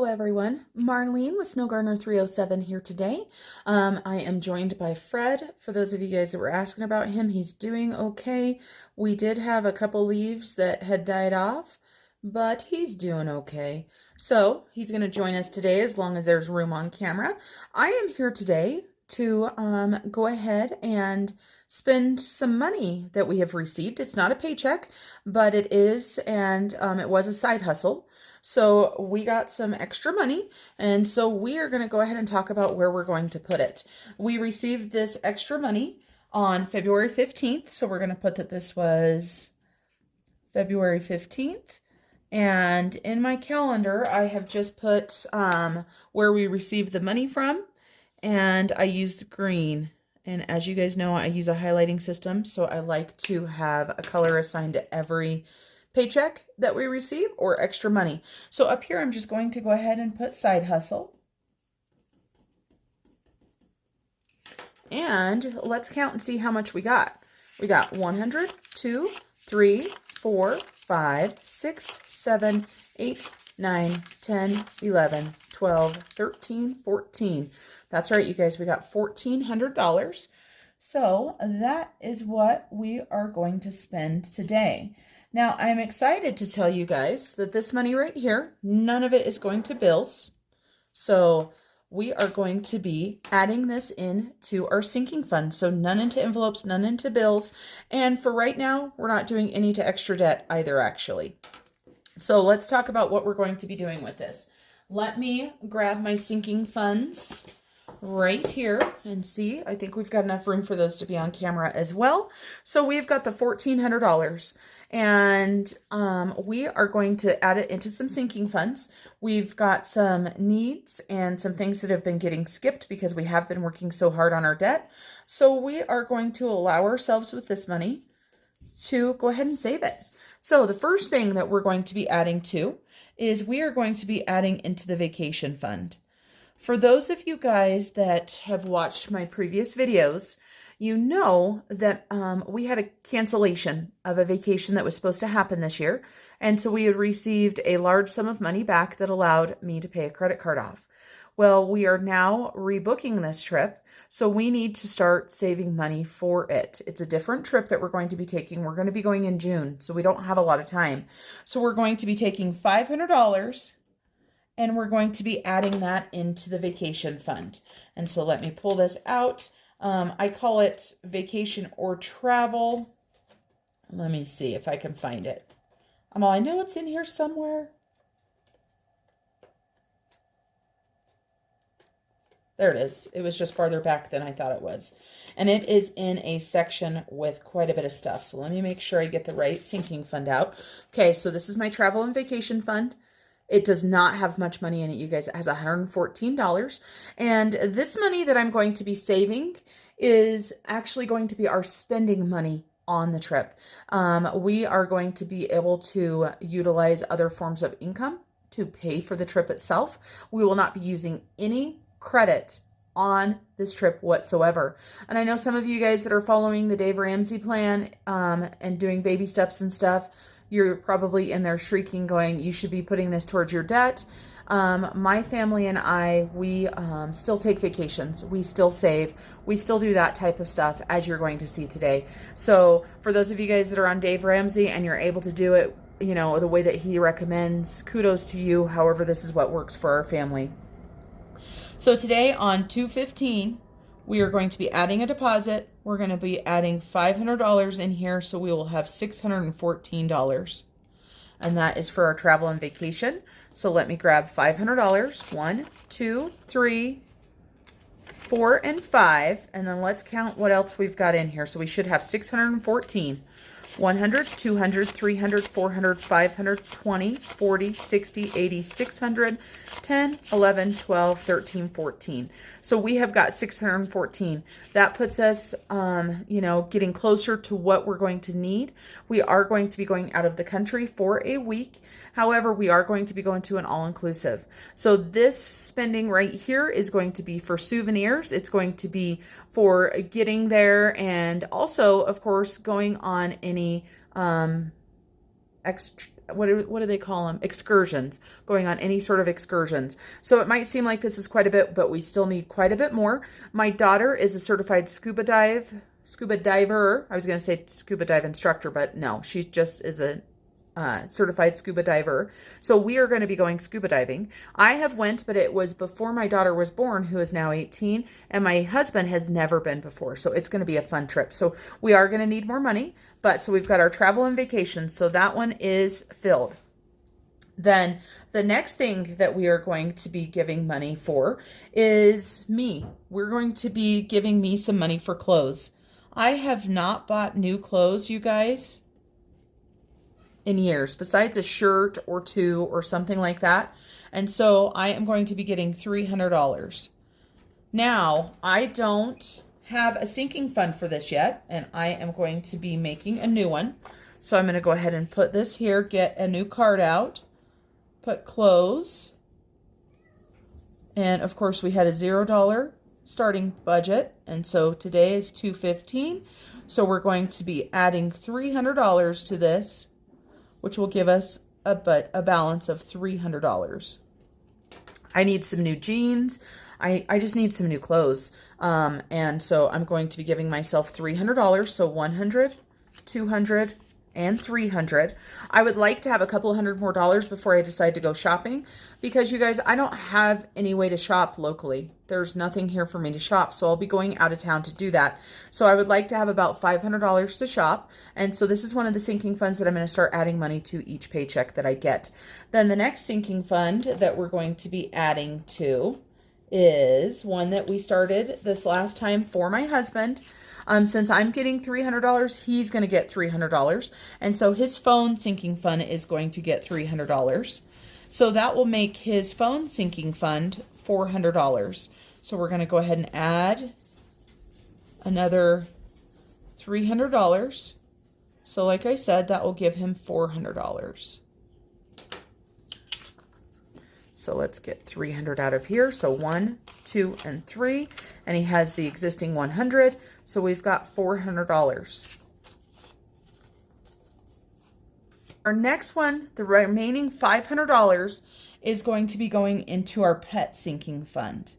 everyone, Marlene with Snow Gardener 307 here today. I am joined by Fred. For those of you guys that were asking about him, he's doing okay. We did have a couple leaves that had died off, but he's doing okay. So he's going to join us today as long as there's room on camera. I am here today to go ahead and spend some money that we have received. It's not a paycheck, but it is, and it was a side hustle. So we got some extra money, and so we are going to go ahead and talk about where we're going to put it. We received this extra money on February 15th, so we're going to put that this was February 15th. And in my calendar, I have just put where we received the money from, and I used green. And as you guys know, I use a highlighting system, so I like to have a color assigned to every paycheck that we receive or extra money. So up here, I'm just going to go ahead and put side hustle. And let's count and see how much we got. We got 100, 2, 3, 4, 5, 6, 7, 8, 9, 10, 11, 12, 13, 14. That's right, you guys, we got $1,400. So that is what we are going to spend today. Now, I'm excited to tell you guys that this money right here, none of it is going to bills. So we are going to be adding this into our sinking fund. So none into envelopes, none into bills. And for right now, we're not doing any to extra debt either, actually. So let's talk about what we're going to be doing with this. Let me grab my sinking funds right here and see. I think we've got enough room for those to be on camera as well. So we've got the $1,400. And we are going to add it into some sinking funds. We've got some needs and some things that have been getting skipped because we have been working so hard on our debt. So we are going to allow ourselves with this money to go ahead and save it. So the first thing that we're going to be adding to is we are going to be adding into the vacation fund. For those of you guys that have watched my previous videos, you know that we had a cancellation of a vacation that was supposed to happen this year. And so we had received a large sum of money back that allowed me to pay a credit card off. Well, we are now rebooking this trip, so we need to start saving money for it. It's a different trip that we're going to be taking. We're going to be going in June, so we don't have a lot of time. So we're going to be taking $500 and we're going to be adding that into the vacation fund. And so let me pull this out. I call it vacation or travel. Let me see if I can find it. I know it's in here somewhere. There it is. It was just farther back than I thought it was. And it is in a section with quite a bit of stuff. So let me make sure I get the right sinking fund out. Okay, so this is my travel and vacation fund. It does not have much money in it, you guys. It has $114. And this money that I'm going to be saving is actually going to be our spending money on the trip. We are going to be able to utilize other forms of income to pay for the trip itself. We will not be using any credit on this trip whatsoever. And I know some of you guys that are following the Dave Ramsey plan and doing baby steps and stuff, you're probably in there shrieking going, you should be putting this towards your debt. My family and I, we still take vacations. We still save. We still do that type of stuff, as you're going to see today. So for those of you guys that are on Dave Ramsey and you're able to do it, you know, the way that he recommends, kudos to you. However, this is what works for our family. So today on 2/15, we are going to be adding a deposit. We're going to be adding $500 in here, so we will have $614. And that is for our travel and vacation. So let me grab $500. 1, 2, 3, 4, and 5. And then let's count what else we've got in here. So we should have 614. 100, 200, 300, 400, 500, 20, 40, 60, 80, 600, 10, 11, 12, 13, 14. So we have got 614. That puts us, you know, getting closer to what we're going to need. We are going to be going out of the country for a week. However, we are going to be going to an all-inclusive. So this spending right here is going to be for souvenirs. It's going to be for getting there, and also, of course, going on any what do they call them? Excursions, going on any sort of excursions. So it might seem like this is quite a bit, but we still need quite a bit more. My daughter is a certified scuba diver. I was going to say scuba dive instructor, but no, she just is a certified scuba diver. So we are going to be going scuba diving. I have went, but it was before my daughter was born, who is now 18, and my husband has never been before. So it's going to be a fun trip. So we are going to need more money, but so we've got our travel and vacation. So that one is filled. Then the next thing that we are going to be giving money for is me. We're going to be giving me some money for clothes. I have not bought new clothes, you guys, in years, besides a shirt or two or something like that. And so I am going to be getting $300. Now, I don't have a sinking fund for this yet, and I am going to be making a new one. So I'm going to go ahead and put this here, get a new card out, put clothes, and of course we had a $0 starting budget, and so today is $215. So we're going to be adding $300 to this, which will give us a balance of $300. I need some new jeans. I just need some new clothes. And so I'm going to be giving myself $300. So $100, $200, and $300. I would like to have a couple $100 more before I decide to go shopping, because you guys, I don't have any way to shop locally. There's nothing here for me to shop, so I'll be going out of town to do that. So I would like to have about $500 to shop, and so this is one of the sinking funds that I'm going to start adding money to each paycheck that I get. Then the next sinking fund that we're going to be adding to is one that we started this last time for my husband. Since I'm getting $300, he's going to get $300. And so his phone sinking fund is going to get $300. So that will make his phone sinking fund $400. So we're going to go ahead and add another $300. So like I said, that will give him $400. So let's get 300 out of here. So 1, 2, and 3. And he has the existing 100. So we've got $400. Our next one, the remaining $500, is going to be going into our pet sinking fund.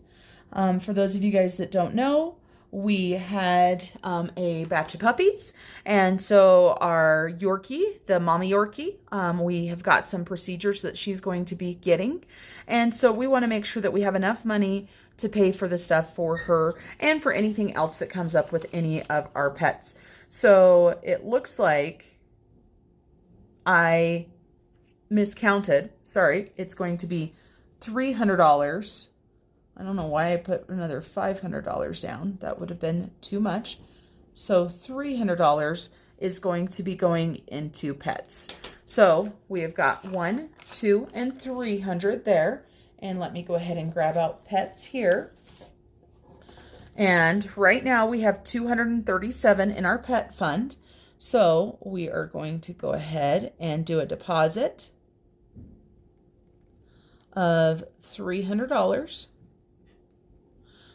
For those of you guys that don't know, we had a batch of puppies, and so our Yorkie, the mommy Yorkie, we have got some procedures that she's going to be getting, and so we want to make sure that we have enough money to pay for the stuff for her and for anything else that comes up with any of our pets. So it looks like I miscounted. Sorry, it's going to be $300. I don't know why I put another $500 down. That would have been too much. So $300 is going to be going into pets. So we have got 1, 2, and 300 there. And let me go ahead and grab out pets here. And right now we have 237 in our pet fund. So we are going to go ahead and do a deposit of $300.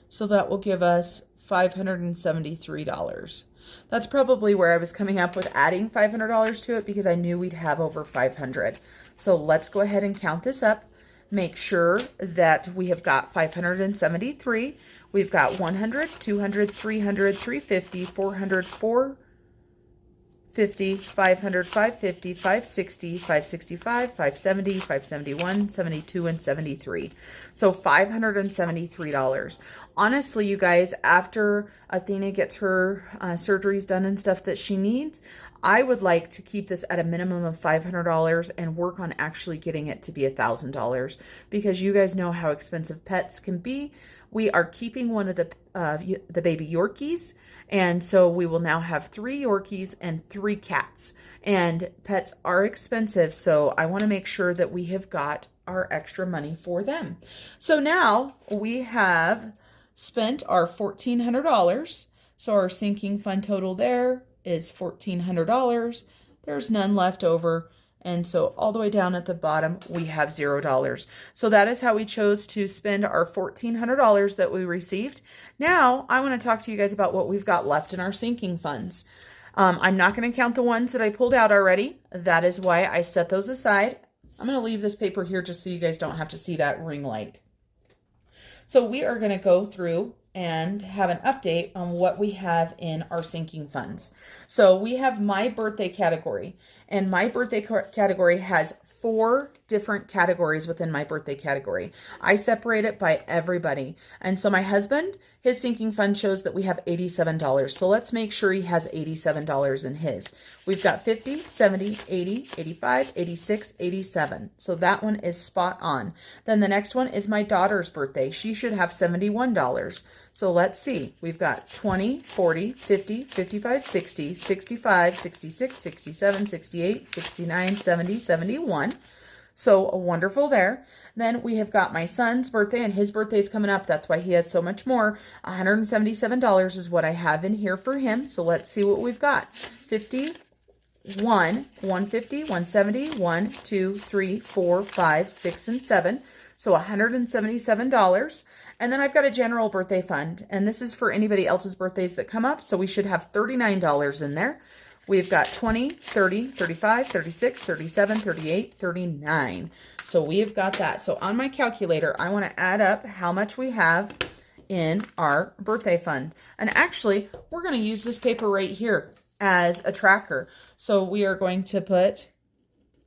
So that will give us $573. That's probably where I was coming up with adding $500 to it, because I knew we'd have over 500. So let's go ahead and count this up. Make sure that we have got 573. We've got 100, 200, 300, 350, 400, 450, 500, 550, 560, 565, 570, 571, 72, and 73. So $573. Honestly, you guys, after Athena gets her surgeries done and stuff that she needs, I would like to keep this at a minimum of $500 and work on actually getting it to be $1,000, because you guys know how expensive pets can be. We are keeping one of the baby Yorkies, and so we will now have 3 Yorkies and 3 cats. And pets are expensive, so I want to make sure that we have got our extra money for them. So now we have spent our $1,400. So our sinking fund total there is $1,400. There's none left over. And so all the way down at the bottom, we have $0. So that is how we chose to spend our $1,400 that we received. Now I want to talk to you guys about what we've got left in our sinking funds. I'm not going to count the ones that I pulled out already. That is why I set those aside. I'm going to leave this paper here just so you guys don't have to see that ring light. So we are going to go through and have an update on what we have in our sinking funds. So we have my birthday category, and my birthday category has 4 different categories within my birthday category. I separate it by everybody. And so my husband, his sinking fund shows that we have $87. So let's make sure he has $87 in his. We've got 50, 70, 80, 85, 86, 87. So that one is spot on. Then the next one is my daughter's birthday. She should have $71. So let's see. We've got 20, 40, 50, 55, 60, 65, 66, 67, 68, 69, 70, 71. So wonderful there. Then we have got my son's birthday, and his birthday is coming up. That's why he has so much more. $177 is what I have in here for him. So let's see what we've got. 50, 150, 170, 1, 2, 3, 4, 5, 6, and 7. So $177. And then I've got a general birthday fund, and this is for anybody else's birthdays that come up. So we should have $39 in there. We've got 20, 30, 35, 36, 37, 38, 39. So we've got that. So on my calculator, I want to add up how much we have in our birthday fund. And actually, we're going to use this paper right here as a tracker. So we are going to put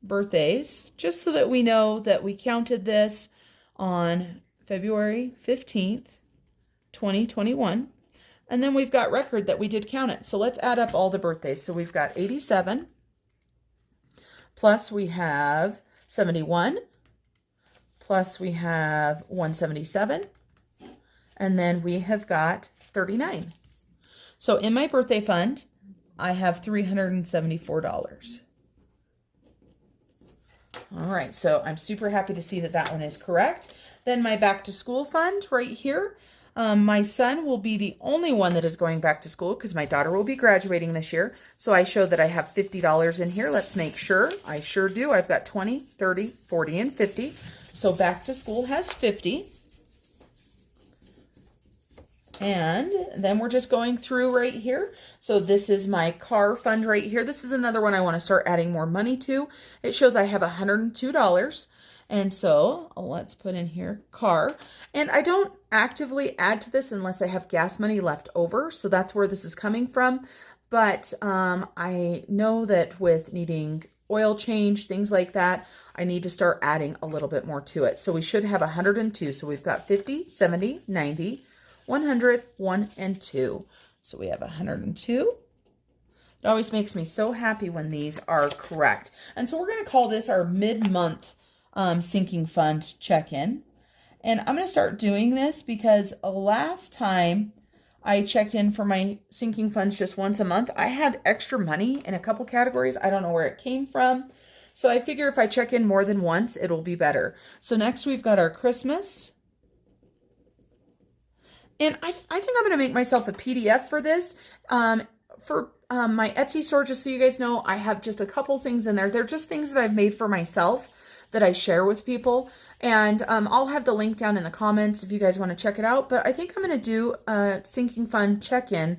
birthdays, just so that we know that we counted this on February 15th, 2021. And then we've got record that we did count it. So let's add up all the birthdays. So we've got 87, plus we have 71, plus we have 177, and then we have got 39. So in my birthday fund, I have $374. All right, so I'm super happy to see that that one is correct. Then my back to school fund right here. My son will be the only one that is going back to school because my daughter will be graduating this year. So I show that I have $50 in here. Let's make sure. I sure do. I've got 20, 30, 40, and 50. So back to school has 50. And then we're just going through right here. So this is my car fund right here. This is another one I want to start adding more money to. It shows I have $102. And so let's put in here car. And I don't actively add to this unless I have gas money left over. So that's where this is coming from. But I know that with needing oil change, things like that, I need to start adding a little bit more to it. So we should have 102. So we've got 50, 70, 90, 100, 1, and 2. So we have 102. It always makes me so happy when these are correct. And so we're going to call this our mid-month sinking fund check-in. And I'm going to start doing this because last time I checked in for my sinking funds just once a month, I had extra money in a couple categories. I don't know where it came from. So I figure if I check in more than once, it'll be better. So next we've got our Christmas. And I think I'm going to make myself a PDF for this. For my Etsy store, just so you guys know, I have just a couple things in there. They're just things that I've made for myself that I share with people. And I'll have the link down in the comments if you guys want to check it out. But I think I'm going to do a sinking fund check-in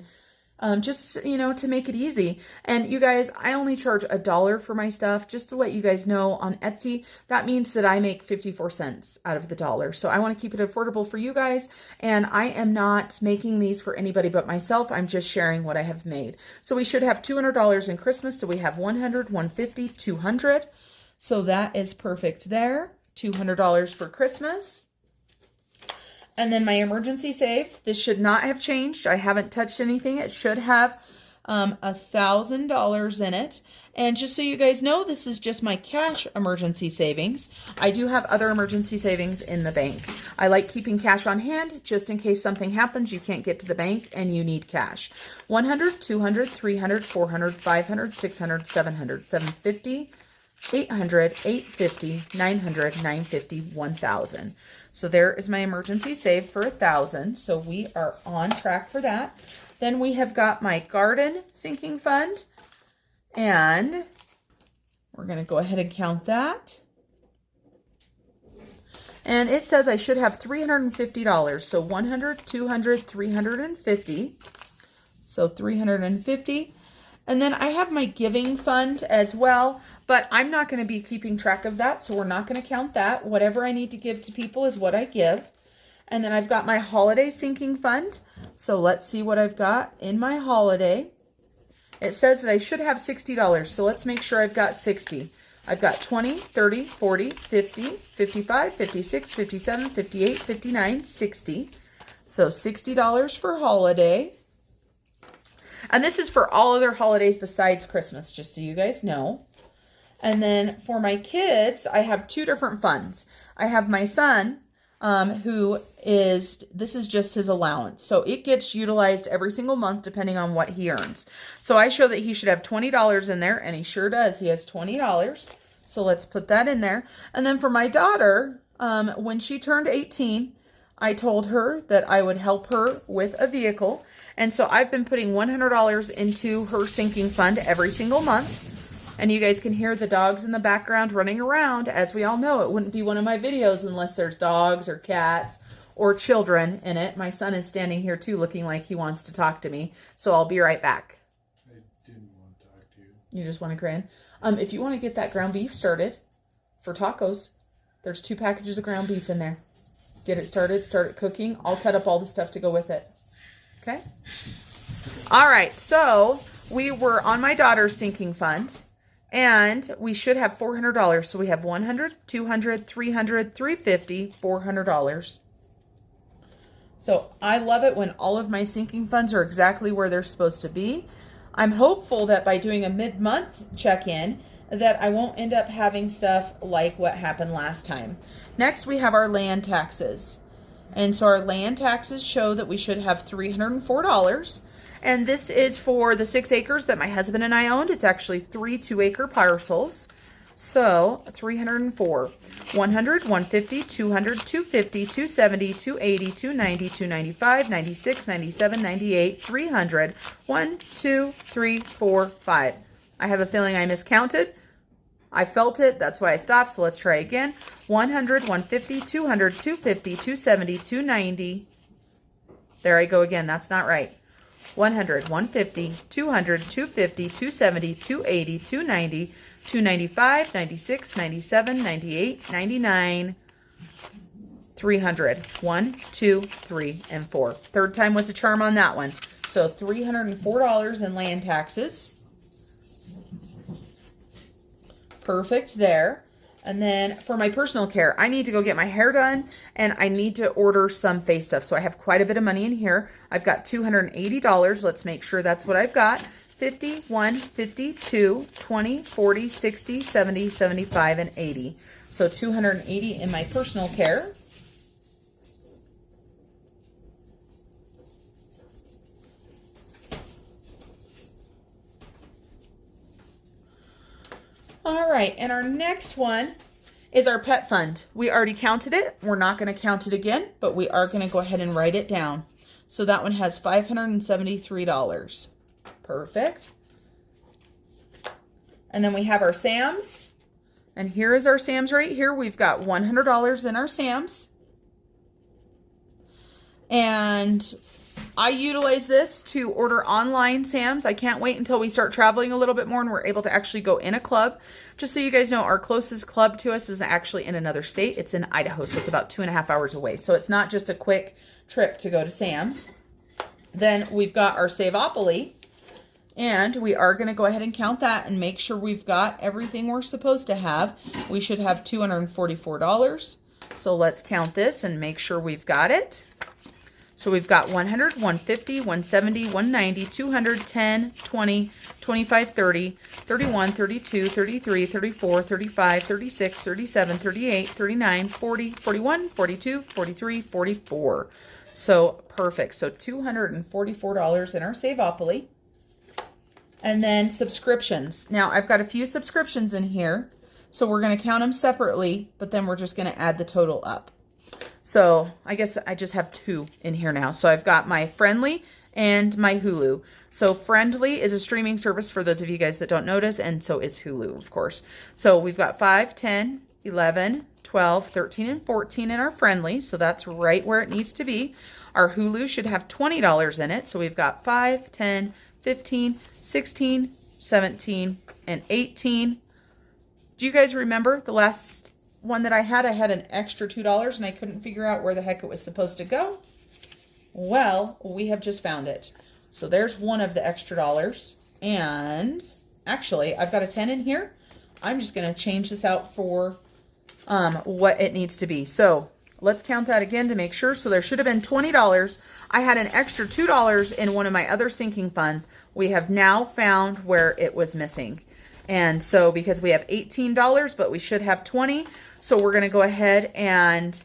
just, you know, to make it easy. And you guys, I only charge $1 for my stuff, just to let you guys know. On Etsy, that means that I make 54 cents out of the dollar. So I want to keep it affordable for you guys. And I am not making these for anybody but myself. I'm just sharing what I have made. So we should have $200 in Christmas. So we have 100, 150, 200. So that is perfect there. $200 for Christmas. And then my emergency save, this should not have changed. I haven't touched anything. It should have $1,000 in it. And just so you guys know, this is just my cash emergency savings. I do have other emergency savings in the bank. I like keeping cash on hand just in case something happens, you can't get to the bank and you need cash. 100, 200, 300, 400, 500, 600, 700, 750, 800, 850, 900, 950, 1,000. So there is my emergency save for 1,000. So we are on track for that. Then we have got my garden sinking fund, and we're going to go ahead and count that. And it says I should have $350. So 100, 200, 350. So 350. And then I have my giving fund as well, but I'm not going to be keeping track of that, so we're not going to count that. Whatever I need to give to people is what I give. And then I've got my holiday sinking fund. So let's see what I've got in my holiday. It says that I should have $60, so let's make sure I've got 60. I've got 20, 30, 40, 50, 55, 56, 57, 58, 59, 60. So $60 for holiday. And this is for all other holidays besides Christmas, just so you guys know. And then for my kids, I have two different funds. I have my son, this is just his allowance. So it gets utilized every single month depending on what he earns. So I show that he should have $20 in there, and he sure does. He has $20. So let's put that in there. And then for my daughter, when she turned 18, I told her that I would help her with a vehicle. And so I've been putting $100 into her sinking fund every single month. And you guys can hear the dogs in the background running around. As we all know, it wouldn't be one of my videos unless there's dogs or cats or children in it. My son is standing here too, looking like he wants to talk to me. So I'll be right back. I didn't want to talk to you. You just want to grin? If you want to get that ground beef started for tacos, there's 2 packages of ground beef in there. Get it started, start it cooking. I'll cut up all the stuff to go with it. Okay? All right, so we were on my daughter's sinking fund. And we should have $400. So we have $100, $200, $300, $350, $400. So I love it when all of my sinking funds are exactly where they're supposed to be. I'm hopeful that by doing a mid-month check-in that I won't end up having stuff like what happened last time. Next, we have our land taxes. And so our land taxes show that we should have $304. And this is for the 6 acres that my husband and I owned. It's actually 3 2-acre parcels. So 304, 100, 150, 200, 250, 270, 280, 290, 295, 96, 97, 98, 300, 1, 2, 3, 4, 5. I have a feeling I miscounted. I felt it. That's why I stopped. So let's try again. 100, 150, 200, 250, 270, 290. There I go again. That's not right. 100, 150, 200, 250, 270, 280, 290, 295, 96, 97, 98, 99, 300. 1, 2, 3, and 4. Third time was a charm on that one. So $304 in land taxes. Perfect there. And then for my personal care, I need to go get my hair done and I need to order some face stuff. So I have quite a bit of money in here. I've got $280. Let's make sure that's what I've got. 50, 1, 52, 20, 40, 60, 70, 75, and 80. So 280 in my personal care. All right, and our next one is our pet fund. We already counted it. We're not going to count it again, but we are going to go ahead and write it down. So that one has $573. Perfect. And then we have our Sam's. And here is our Sam's right here. We've got $100 in our Sam's. And I utilize this to order online Sam's. I can't wait until we start traveling a little bit more and we're able to actually go in a club. Just so you guys know, our closest club to us is actually in another state. It's in Idaho, so it's about 2.5 hours away. So it's not just a quick trip to go to Sam's. Then we've got our Savopoly, and we are going to go ahead and count that and make sure we've got everything we're supposed to have. We should have $244. So let's count this and make sure we've got it. So we've got 100, 150, 170, 190, 200, 10, 20, 25, 30, 31, 32, 33, 34, 35, 36, 37, 38, 39, 40, 41, 42, 43, 44. So perfect. So $244 in our Savopoly. And then subscriptions. Now I've got a few subscriptions in here. So we're going to count them separately, but then we're just going to add the total up. So I guess I just have 2 in here now. So I've got my Friendly and my Hulu. So Friendly is a streaming service for those of you guys that don't notice, and so is Hulu, of course. So we've got 5, 10, 11, 12, 13, and 14 in our Friendly. So that's right where it needs to be. Our Hulu should have $20 in it. So we've got 5, 10, 15, 16, 17, and 18. Do you guys remember the last one that I had an extra $2 and I couldn't figure out where the heck it was supposed to go? Well, we have just found it. So there's one of the extra dollars. And actually, I've got a 10 in here. I'm just going to change this out for what it needs to be. So let's count that again to make sure. So there should have been $20. I had an extra $2 in one of my other sinking funds. We have now found where it was missing. And so because we have $18, but we should have 20. So we're going to go ahead and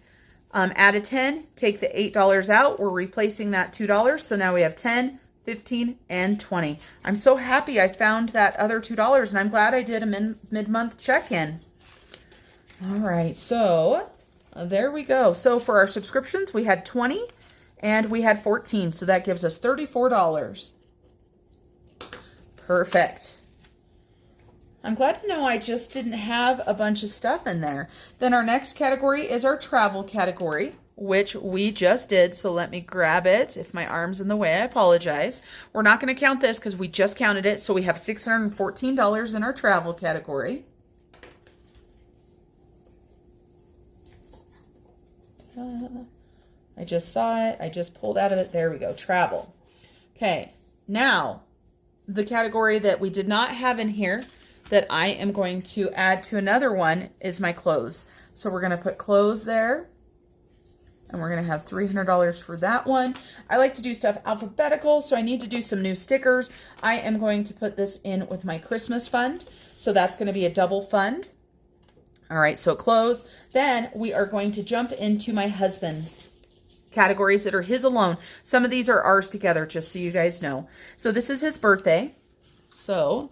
add a 10, take the $8 out. We're replacing that $2. So now we have 10, 15, and 20. I'm so happy I found that other $2, and I'm glad I did a mid-month check-in. All right, so there we go. So for our subscriptions, we had 20 and we had 14. So that gives us $34. Perfect. I'm glad to know I just didn't have a bunch of stuff in there. Then our next category is our travel category, which we just did. So let me grab it. If my arm's in the way, I apologize. We're not going to count this because we just counted it. So we have $614 in our travel category. I just saw it. I just pulled out of it. There we go. Travel. Okay. Now, the category that we did not have in here that I am going to add to another one is my clothes. So we're going to put clothes there. And we're going to have $300 for that one. I like to do stuff alphabetical, so I need to do some new stickers. I am going to put this in with my Christmas fund. So that's going to be a double fund. All right, so clothes. Then we are going to jump into my husband's categories that are his alone. Some of these are ours together, just so you guys know. So this is his birthday. So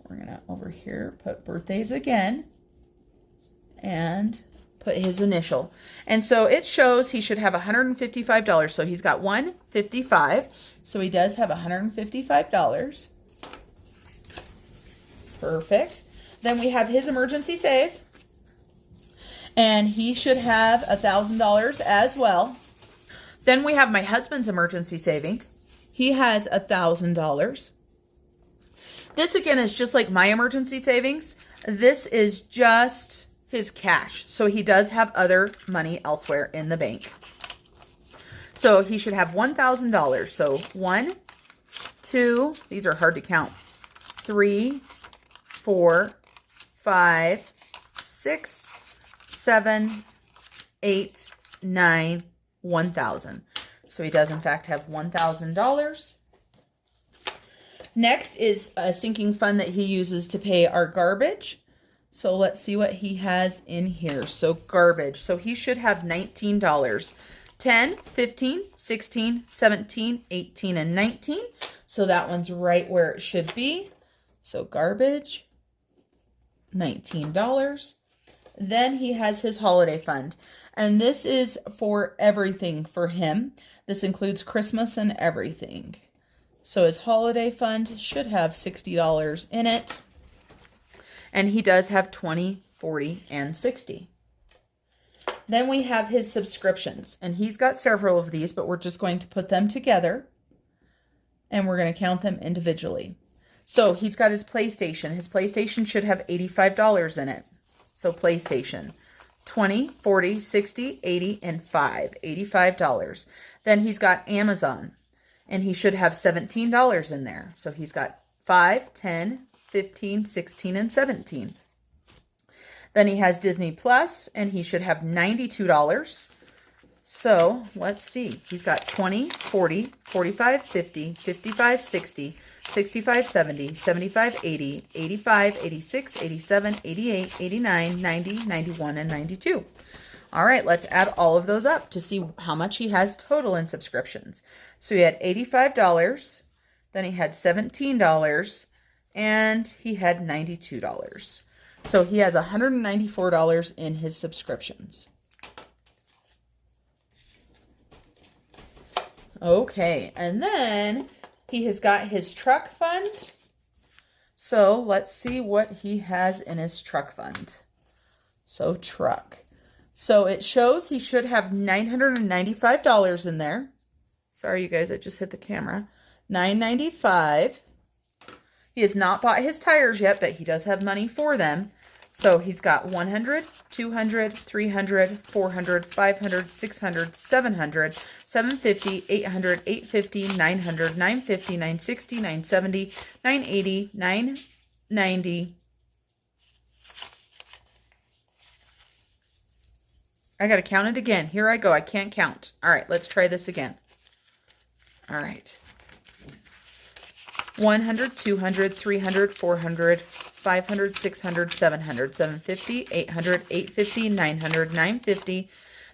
we're going to, over here, put birthdays again. And put his initial. And so it shows he should have $155. So he's got $155. So he does have $155. Perfect. Then we have his emergency save. And he should have $1,000 as well. Then we have my husband's emergency saving. He has $1,000. This again is just like my emergency savings. This is just his cash. So he does have other money elsewhere in the bank. So he should have $1,000. So 1, 2, these are hard to count. 3, 4, 5, 6, 7, 8, 9, 1,000. So he does in fact have $1,000. Next is a sinking fund that he uses to pay our garbage. So let's see what he has in here. So garbage. So he should have $19. 10, 15, 16, 17, 18, and 19. So that one's right where it should be. So garbage, $19. Then he has his holiday fund. And this is for everything for him. This includes Christmas and everything. So his holiday fund should have $60 in it. And he does have 20, 40, and 60. Then we have his subscriptions. And he's got several of these, but we're just going to put them together. And we're going to count them individually. So he's got his PlayStation. His PlayStation should have $85 in it. So PlayStation, 20, 40, 60, 80, and 5. $85. Then he's got Amazon. And he should have $17 in there. So he's got 5, 10, 15, 16, and 17. Then he has Disney Plus, and he should have $92. So let's see. He's got 20, 40, 45, 50, 55, 60, 65, 70, 75, 80, 85, 86, 87, 88, 89, 90, 91, and 92. All right, let's add all of those up to see how much he has total in subscriptions. So he had $85, then he had $17, and he had $92. So he has $194 in his subscriptions. Okay, and then he has got his truck fund. So let's see what he has in his truck fund. So truck. So it shows he should have $995 in there. Sorry, you guys, I just hit the camera. $995. He has not bought his tires yet, but he does have money for them. So he's got 100, 200, 300, 400, 500, 600, 700, 750, 800, 850, 900, 950, 960, 970, 980, 990. I got to count it again. Here I go. I can't count. All right, let's try this again. All right. 100, 200, 300, 400, 500, 600, 700, 750, 800, 850, 900, 950,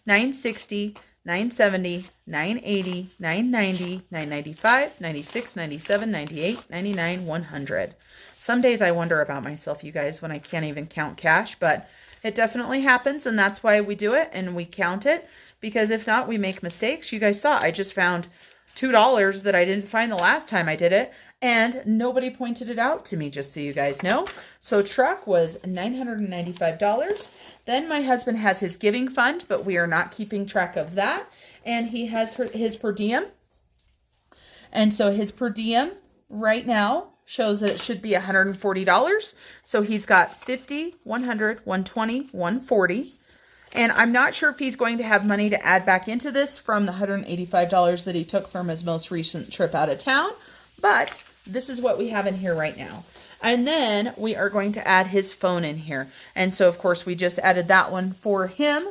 960, 970, 980, 990, 995, 96, 97, 98, 99, 100. Some days I wonder about myself, you guys, when I can't even count cash, but it definitely happens, and that's why we do it and we count it, because if not, we make mistakes. You guys saw, I just found $2 that I didn't find the last time I did it, and nobody pointed it out to me, just so you guys know. So truck was $995. Then my husband has his giving fund, but we are not keeping track of that. And he has his per diem. And so his per diem right now shows that it should be $140. So he's got 50, 100, 120, 140. And I'm not sure if he's going to have money to add back into this from the $185 that he took from his most recent trip out of town. But this is what we have in here right now. And then we are going to add his phone in here. And so, of course, we just added that one for him.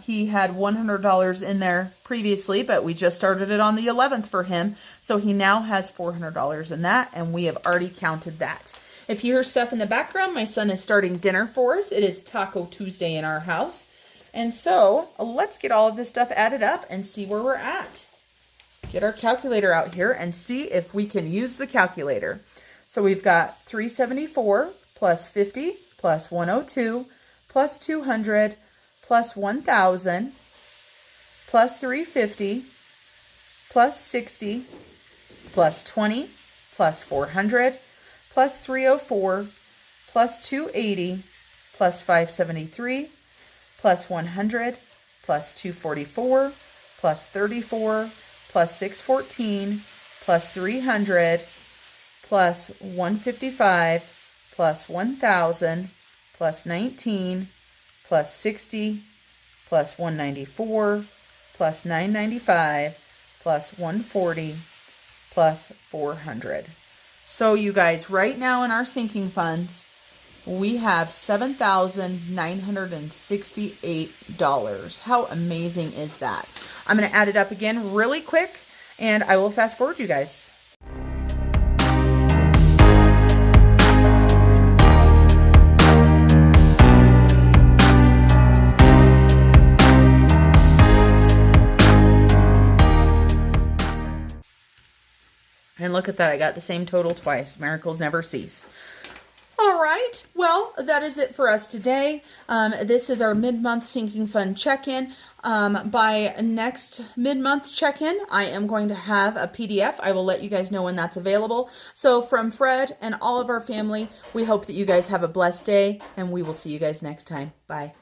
He had $100 in there previously, but we just started it on the 11th for him. So he now has $400 in that, and we have already counted that. If you hear stuff in the background, my son is starting dinner for us. It is Taco Tuesday in our house. And so let's get all of this stuff added up and see where we're at. Get our calculator out here and see if we can use the calculator. So we've got 374 plus 50 plus 102 plus 200 plus 1,000 plus 350 plus 60 plus 20 plus 400 plus 304 plus 280 plus 573 plus 100 plus 244 plus 34 plus 614 plus 300 plus 155 plus 1,000 plus 19 plus 60 plus 194 plus 995 plus 140 plus 400. So you guys, right now in our sinking funds, we have $7,968. How amazing is that? I'm going to add it up again really quick, and I will fast forward you guys. And look at that, I got the same total twice. Miracles never cease. All right, well, that is it for us today. This is our mid-month sinking fund check-in. By next mid-month check-in, I am going to have a PDF. I will let you guys know when that's available. So from Fred and all of our family, we hope that you guys have a blessed day, and we will see you guys next time. Bye.